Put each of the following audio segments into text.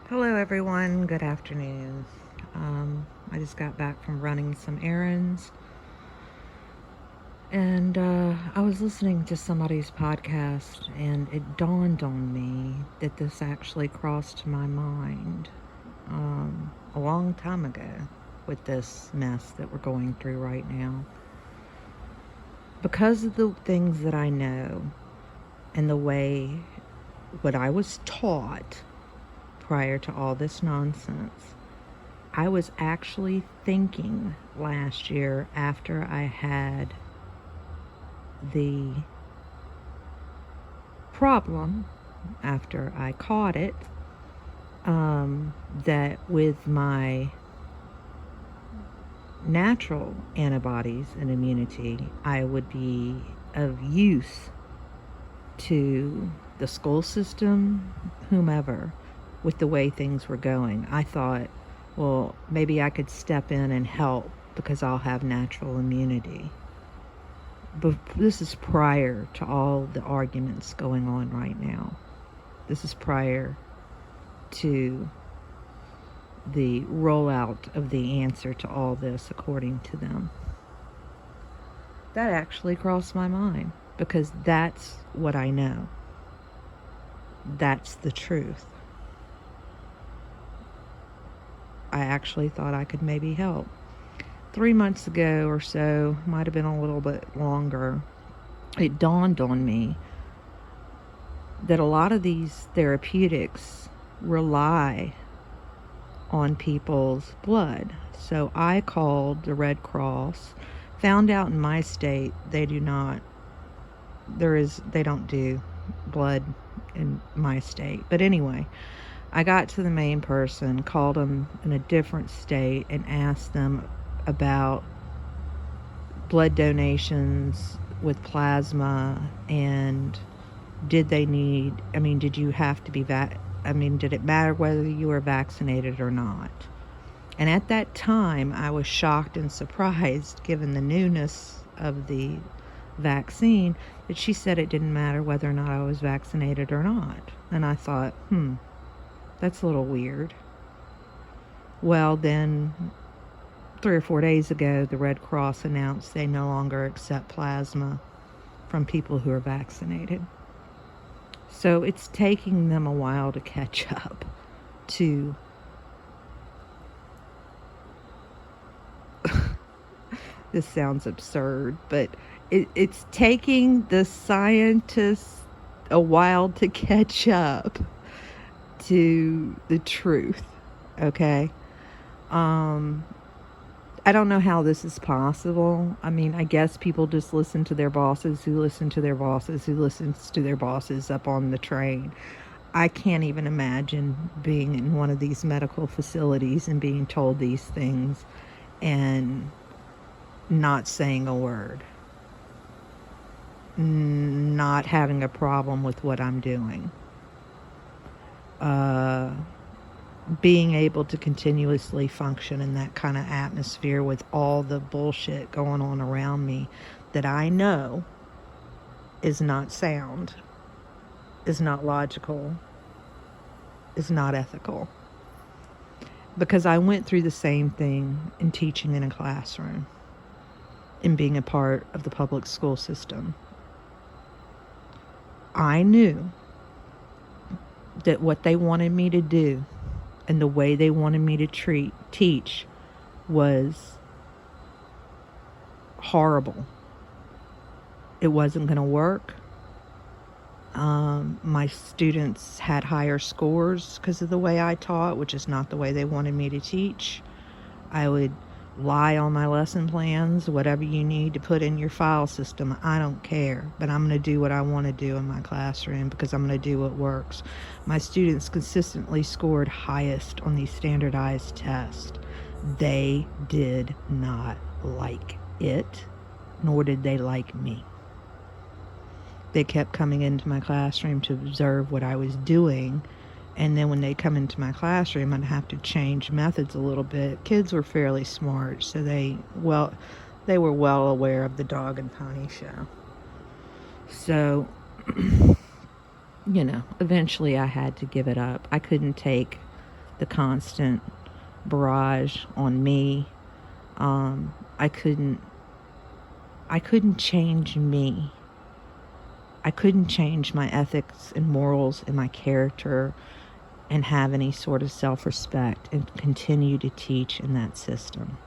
Hello, everyone. Good afternoon. I just got back from running some errands, and I was listening to somebody's podcast, and it dawned on me that this actually crossed my mind a long time ago with this mess that we're going through right now. Because of the things that I know and the way what I was taught prior to all this nonsense, I was actually thinking last year after I had the problem, after I caught it, that with my natural antibodies and immunity, I would be of use to the school system, whomever, with the way things were going. I thought, well, maybe I could step in and help because I'll have natural immunity. But this is prior to all the arguments going on right now. This is prior to the rollout of the answer to all this, according to them. That actually crossed my mind because that's what I know. That's the truth. I actually thought I could maybe help. 3 months ago or so, might have been a little bit longer, it dawned on me that a lot of these therapeutics rely on people's blood. So I called the Red Cross, found out in my state they don't do blood in my state. But anyway, I got to the main person, called them in a different state, and asked them about blood donations with plasma, and did you have to be did it matter whether you were vaccinated or not? And at that time, I was shocked and surprised, given the newness of the vaccine, that she said it didn't matter whether or not I was vaccinated or not. And I thought, that's a little weird. Well, then 3 or 4 days ago, the Red Cross announced they no longer accept plasma from people who are vaccinated. So it's taking them a while to catch up to this sounds absurd, but it's taking the scientists a while to catch up to the truth. Okay. I don't know how this is possible. I guess people just listen to their bosses who listen to their bosses who listens to their bosses up on the train. I can't even imagine being in one of these medical facilities and being told these things and not saying a word, not having a problem with what I'm doing, being able to continuously function in that kind of atmosphere with all the bullshit going on around me that I know is not sound, is not logical, is not ethical. Because I went through the same thing in teaching in a classroom, in being a part of the public school system. I knew that what they wanted me to do and the way they wanted me to teach was horrible. It wasn't going to work. My students had higher scores because of the way I taught, which is not the way they wanted me to teach. I would lie on my lesson plans, whatever you need to put in your file system, I don't care, but I'm going to do what I want to do in my classroom because I'm going to do what works. My students consistently scored highest on these standardized tests. They did not like it, nor did they like me. They kept coming into my classroom to observe what I was doing, and then when they come into my classroom, I'd have to change methods a little bit. Kids were fairly smart, so they were well aware of the dog and pony show. So, eventually I had to give it up. I couldn't take the constant barrage on me. I couldn't change me. I couldn't change my ethics and morals and my character and have any sort of self-respect and continue to teach in that system.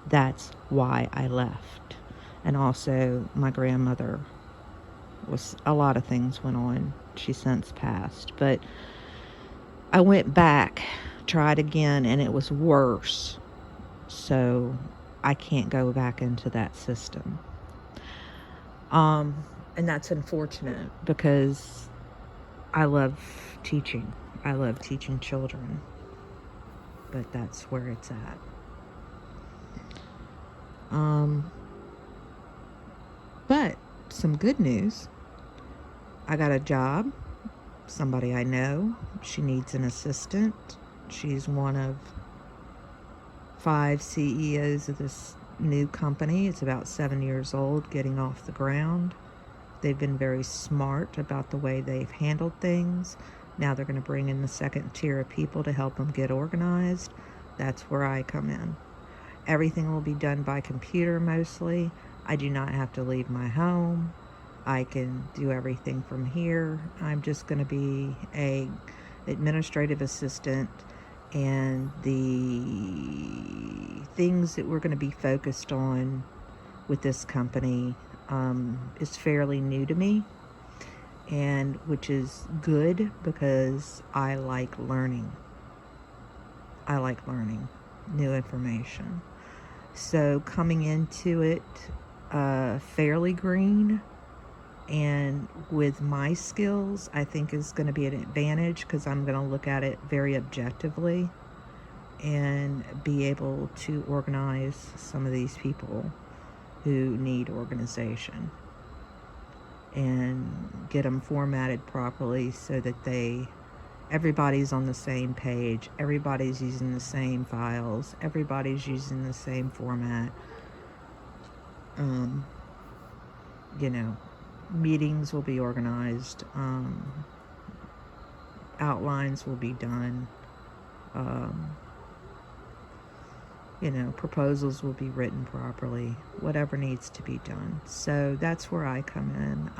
That's why I left. And also, my grandmother a lot of things went on. She since passed. But I went back, tried again, and it was worse. So I can't go back into that system. And that's unfortunate because I love teaching. I love teaching children. But that's where it's at. But some good news. I got a job. Somebody I know. She needs an assistant. She's one of 5 CEOs of this new company. It's about 7 years old, getting off the ground. They've been very smart about the way they've handled things. Now they're going to bring in the second tier of people to help them get organized. That's where I come in. Everything will be done by computer mostly. I do not have to leave my home. I can do everything from here. I'm just going to be a administrative assistant, and the things that we're going to be focused on with this company is fairly new to me, and which is good because I like learning. I like learning new information. So coming into it fairly green and with my skills, I think is going to be an advantage because I'm going to look at it very objectively and be able to organize some of these people who need organization and get them formatted properly so that everybody's on the same page, everybody's using the same files, everybody's using the same format. Meetings will be organized, outlines will be done, proposals will be written properly, whatever needs to be done. So that's where I come in.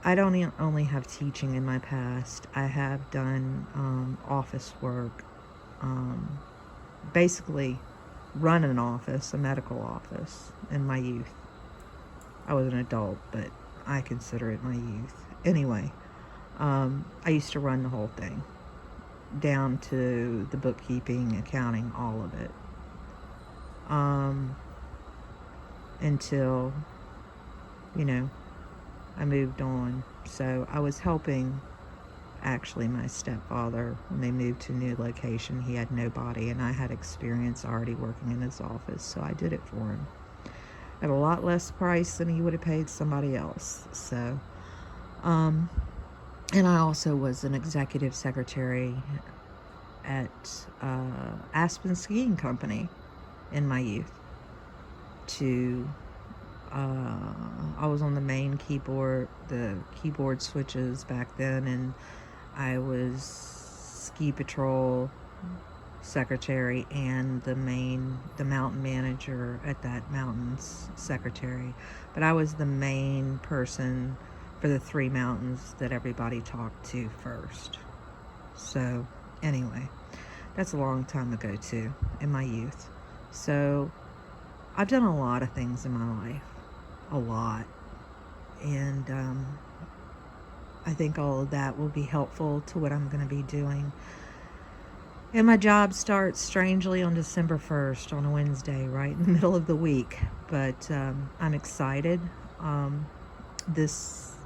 I don't only have teaching in my past. I have done office work, basically run an office, a medical office, in my youth. I was an adult, but I consider it my youth. Anyway, I used to run the whole thing, down to the bookkeeping, accounting, all of it. Until, I moved on. So I was helping, actually, my stepfather when they moved to a new location. He had nobody, and I had experience already working in his office, so I did it for him at a lot less price than he would have paid somebody else. So, and I also was an executive secretary at Aspen Skiing Company in my youth. I was on the main keyboard, the keyboard switches back then, and I was ski patrol secretary and the mountain manager at that mountain's secretary. But I was the main person for the 3 mountains that everybody talked to first. So anyway, that's a long time ago too, in my youth. So I've done a lot of things in my life, a lot. And I think all of that will be helpful to what I'm going to be doing. And my job starts strangely on December 1st, on a Wednesday, right in the middle of the week. But I'm excited. This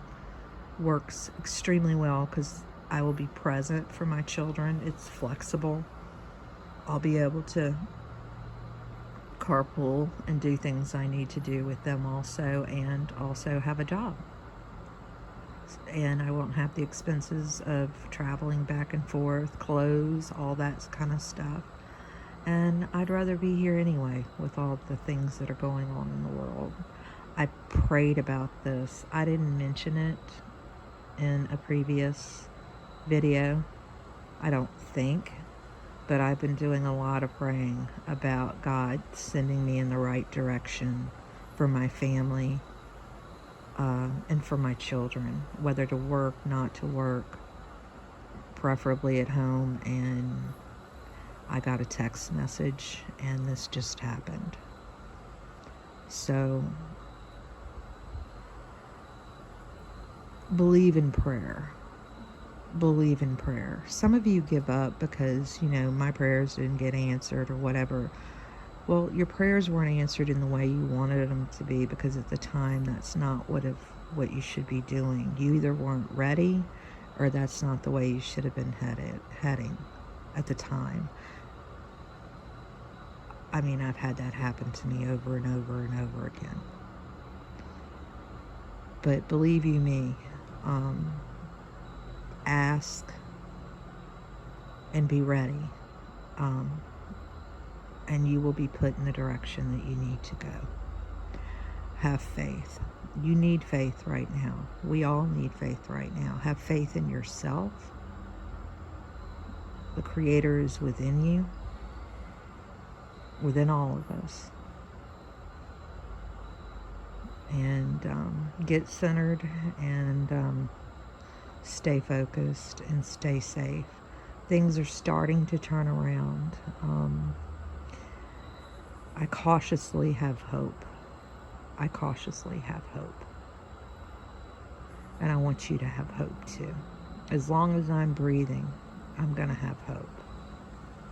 works extremely well because I will be present for my children. It's flexible. I'll be able to carpool and do things I need to do with them also, and also have a job. And I won't have the expenses of traveling back and forth, clothes, all that kind of stuff. And I'd rather be here anyway with all the things that are going on in the world. I prayed about this. I didn't mention it in a previous video, I don't think. But I've been doing a lot of praying about God sending me in the right direction for my family, and for my children, whether to work, not to work, preferably at home. And I got a text message, and this just happened. So believe in prayer. Believe in prayer. Some of you give up because, my prayers didn't get answered or whatever. Well, your prayers weren't answered in the way you wanted them to be, because at the time that's not what you should be doing. You either weren't ready, or that's not the way you should have been heading at the time. I mean, I've had that happen to me over and over and over again. But believe you me, ask and be ready, and you will be put in the direction that you need to go. Have faith. You need faith right now. We all need faith right now. Have faith in yourself. The Creator is within you, within all of us. And get centered, and stay focused, and stay safe. Things are starting to turn around. I cautiously have hope. I cautiously have hope. And I want you to have hope too. As long as I'm breathing, I'm going to have hope.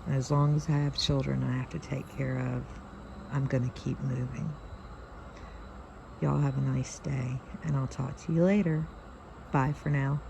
And as long as I have children I have to take care of, I'm going to keep moving. Y'all have a nice day, and I'll talk to you later. Bye for now.